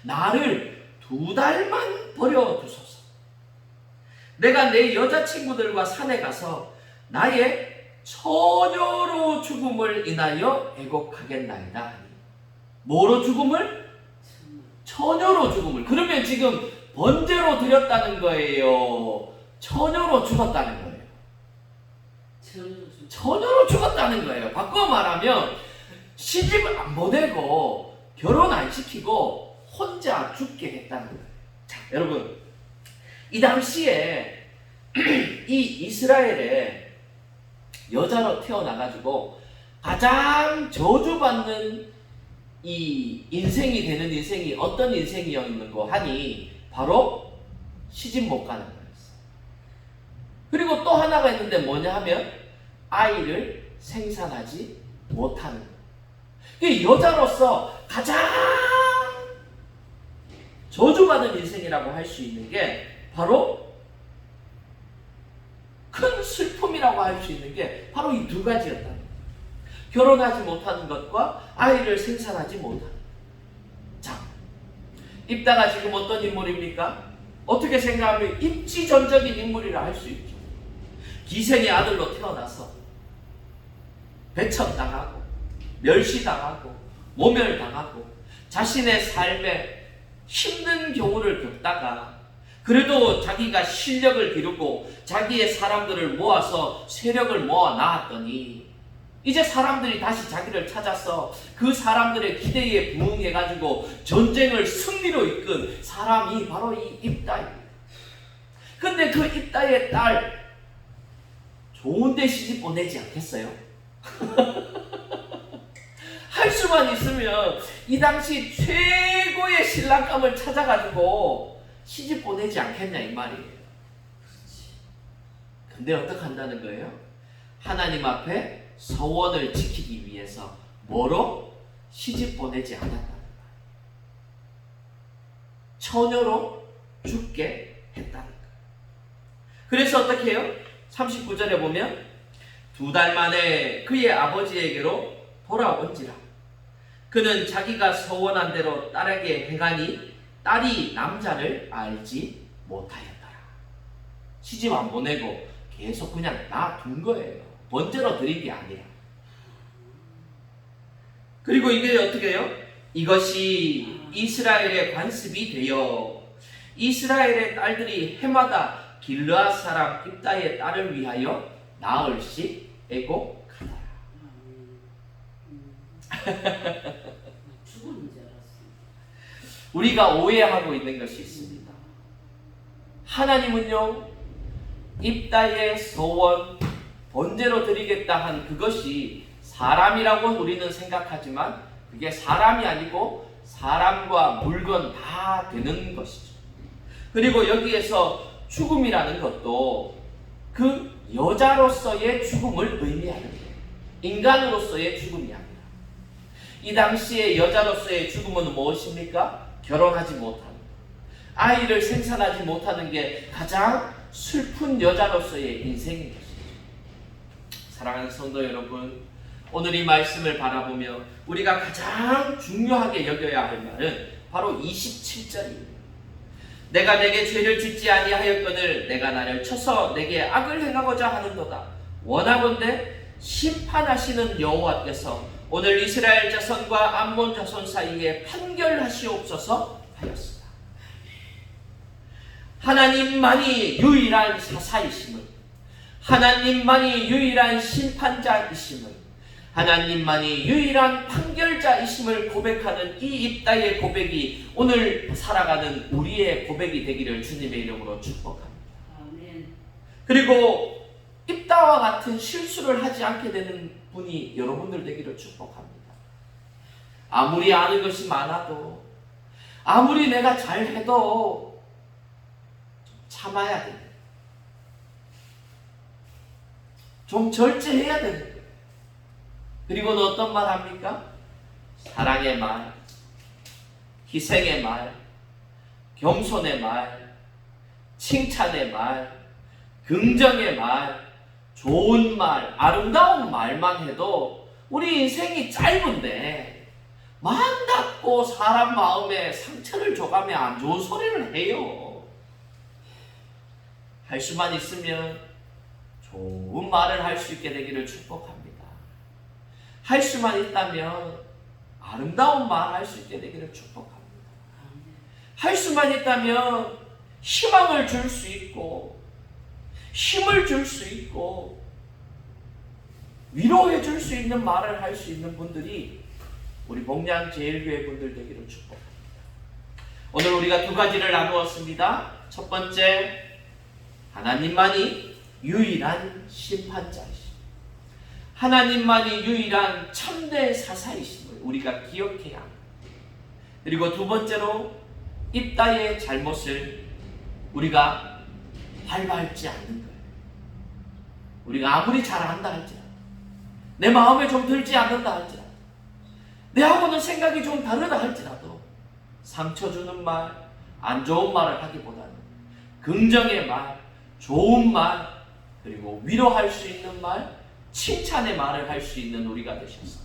나를 2달만 버려두소서. 내가 내 여자친구들과 산에 가서 나의 처녀로 죽음을 인하여 애곡하겠나이다. 뭐로 죽음을? 처녀로 죽음을. 그러면 지금 번제로 드렸다는 거예요? 처녀로 죽었다는 거예요? 처녀로 죽었다는 거예요. 바꿔 말하면 시집을 안 보내고 결혼 안 시키고 혼자 죽게 했다는 거예요. 자, 여러분 이 당시에 이 이스라엘에 여자로 태어나가지고 가장 저주받는 이 인생이 되는 인생이 어떤 인생이었는고 하니 바로 시집 못 가는 거였어요. 그리고 또 하나가 있는데 뭐냐 하면 아이를 생산하지 못하는 거예요. 여자로서 가장 저주받은 인생이라고 할 수 있는 게 바로 큰 슬픔이라고 할 수 있는 게 바로 이 2가지였다. 결혼하지 못하는 것과 아이를 생산하지 못하는 것. 자, 입다가 지금 어떤 인물입니까? 어떻게 생각하면 입지전적인 인물이라 할 수 있죠. 기생의 아들로 태어나서 배척당하고 멸시당하고 모멸당하고 자신의 삶에 힘든 경우를 겪다가 그래도 자기가 실력을 기르고 자기의 사람들을 모아서 세력을 모아 나왔더니 이제 사람들이 다시 자기를 찾아서 그 사람들의 기대에 부응해가지고 전쟁을 승리로 이끈 사람이 바로 이 입다입니다. 근데 그 입다의 딸 좋은 데 시집 보내지 않겠어요? 할 수만 있으면 이 당시 최고의 신랑감을 찾아가지고 시집 보내지 않겠냐 이 말이에요. 근데 어떻게 한다는 거예요? 하나님 앞에 서원을 지키기 위해서 뭐로? 시집 보내지 않았다는 거예요. 처녀로 죽게 했다는 거예요. 그래서 어떻게 해요? 39절에 보면 2달 만에 그의 아버지에게로 돌아온지라. 그는 자기가 서원한 대로 딸에게 행하니 딸이 남자를 알지 못하였더라. 시집 안 보내고 계속 그냥 놔둔 거예요. 번제로 드린 게 아니라. 그리고 이게 어떻게 해요? 이것이 이스라엘의 관습이 되어 이스라엘의 딸들이 해마다 길르앗 사람 입다의 딸을 위하여 나흘씩 애곡하더라. 죽은 줄 알았어. 우리가 오해하고 있는 것이 있습니다. 하나님은요, 입다의 소원, 번제로 드리겠다 한 그것이 사람이라고 우리는 생각하지만 그게 사람이 아니고 사람과 물건 다 되는 것이죠. 그리고 여기에서 죽음이라는 것도 그 여자로서의 죽음을 의미하는 거예요. 인간으로서의 죽음이 아니라. 이 당시의 여자로서의 죽음은 무엇입니까? 결혼하지 못하는 것. 아이를 생산하지 못하는 게 가장 슬픈 여자로서의 인생인 것이죠. 사랑하는 성도 여러분, 오늘 이 말씀을 바라보며 우리가 가장 중요하게 여겨야 할 말은 바로 27절입니다. 내가 내게 죄를 짓지 아니하였거늘 내가 나를 쳐서 내게 악을 행하고자 하는도다. 원하건대 심판하시는 여호와께서 오늘 이스라엘 자손과 암몬 자손 사이에 판결하시옵소서 하였습니다. 하나님만이 유일한 사사이심을, 하나님만이 유일한 심판자이심을, 하나님만이 유일한 판결자이심을 고백하는 이 입다의 고백이 오늘 살아가는 우리의 고백이 되기를 주님의 이름으로 축복합니다. 아멘. 그리고 입다와 같은 실수를 하지 않게 되는 분이 여러분들 되기를 축복합니다. 아무리 아는 것이 많아도, 아무리 내가 잘해도 참아야 돼. 좀 절제해야 되는 거예요. 그리고는 어떤 말 합니까? 사랑의 말, 희생의 말, 겸손의 말, 칭찬의 말, 긍정의 말, 좋은 말, 아름다운 말만 해도 우리 인생이 짧은데 마음 닫고 사람 마음에 상처를 줘가며 안 좋은 소리를 해요. 할 수만 있으면 좋은 말을 할 수 있게 되기를 축복합니다. 할 수만 있다면 아름다운 말 할 수 있게 되기를 축복합니다. 할 수만 있다면 희망을 줄 수 있고 힘을 줄 수 있고 위로해 줄 수 있는 말을 할 수 있는 분들이 우리 목량 제일교회 분들 되기를 축복합니다. 오늘 우리가 두 가지를 나누었습니다. 첫 번째, 하나님만이 유일한 심판자이십니다. 하나님만이 유일한 참된 사사이심을 우리가 기억해야 합니다. 그리고 두 번째로, 입다의 잘못을 우리가 밟지 않는 거예요. 우리가 아무리 잘한다 할지라도, 내 마음에 좀 들지 않는다 할지라도, 내하고는 생각이 좀 다르다 할지라도 상처 주는 말, 안 좋은 말을 하기보다는 긍정의 말, 좋은 말, 그리고 위로할 수 있는 말, 칭찬의 말을 할 수 있는 우리가 되셔서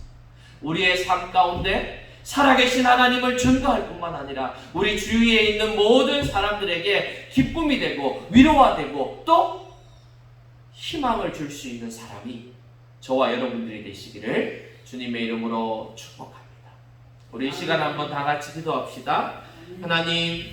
우리의 삶 가운데 살아계신 하나님을 증거할 뿐만 아니라 우리 주위에 있는 모든 사람들에게 기쁨이 되고 위로가 되고 또 희망을 줄 수 있는 사람이 저와 여러분들이 되시기를 주님의 이름으로 축복합니다. 우리 이 시간 한번 다 같이 기도합시다. 하나님,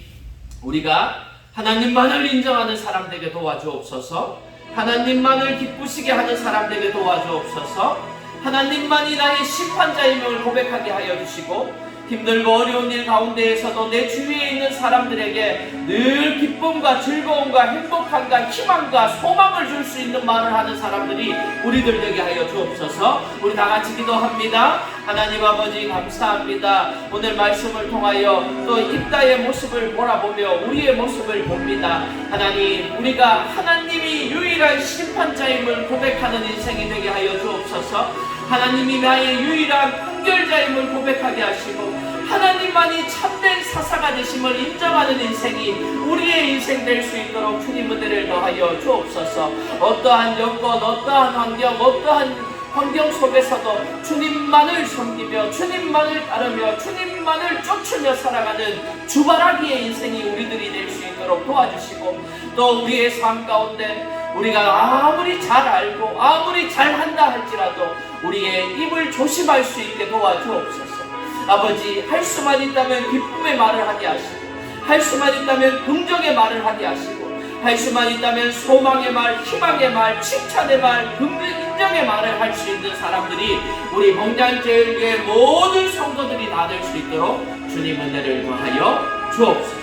우리가 하나님만을 인정하는 사람 되게 도와주옵소서. 하나님만을 기쁘시게 하는 사람 되게 도와주옵소서. 하나님만이 나의 심판자임을 고백하게 하여 주시고, 힘들고 어려운 일 가운데에서도 내 주위에 있는 사람들에게 늘 기쁨과 즐거움과 행복함과 희망과 소망을 줄 수 있는 말을 하는 사람들이 우리들 되게 하여 주옵소서. 우리 다 같이 기도합니다. 하나님 아버지 감사합니다. 오늘 말씀을 통하여 또 입다의 모습을 돌아보며 우리의 모습을 봅니다. 하나님, 우리가 하나님이 유일한 심판자임을 고백하는 인생이 되게 하여 주옵소서. 하나님이 나의 유일한 순결자임을 고백하게 하시고 하나님만이 참된 사사가 되심을 인정하는 인생이 우리의 인생 될 수 있도록 주님 은혜를 더하여 주옵소서. 어떠한 여건, 어떠한 환경, 어떠한 환경 속에서도 주님만을 섬기며 주님만을 따르며 주님만을 쫓으며 살아가는 주바라기의 인생이 우리들이 될 수 있도록 도와주시고, 또 우리의 삶 가운데 우리가 아무리 잘 알고 아무리 잘한다 할지라도 우리의 입을 조심할 수 있게 도와주옵소서. 아버지, 할 수만 있다면 기쁨의 말을 하게 하시고, 할 수만 있다면 긍정의 말을 하게 하시고, 할 수만 있다면 소망의 말, 희망의 말, 칭찬의 말, 인정의 말을 할 수 있는 사람들이 우리 봉장제일교회 모든 성도들이 다 될 수 있도록 주님 은혜를 더하여 주옵소서.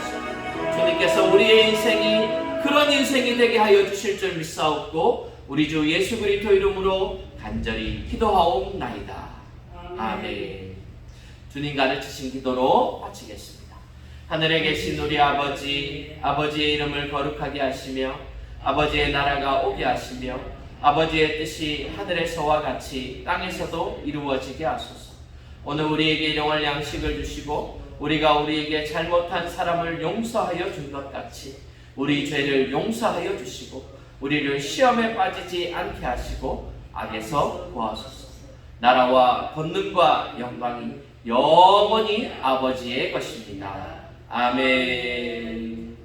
주님께서 우리의 인생이 그런 인생이 되게 하여 주실 줄 믿사옵고 우리 주 예수 그리스도 이름으로 간절히 기도하옵나이다. 아멘. 주님 가르치신 기도로 마치겠습니다. 하늘에 계신 우리 아버지, 아버지의 이름을 거룩하게 하시며 아버지의 나라가 오게 하시며 아버지의 뜻이 하늘에서와 같이 땅에서도 이루어지게 하소서. 오늘 우리에게 일용할 양식을 주시고 우리가 우리에게 잘못한 사람을 용서하여 준 것 같이 우리 죄를 용서하여 주시고 우리를 시험에 빠지지 않게 하시고 악에서 구하소서. 나라와 권능과 영광이 영원히 아버지의 것입니다. 아멘.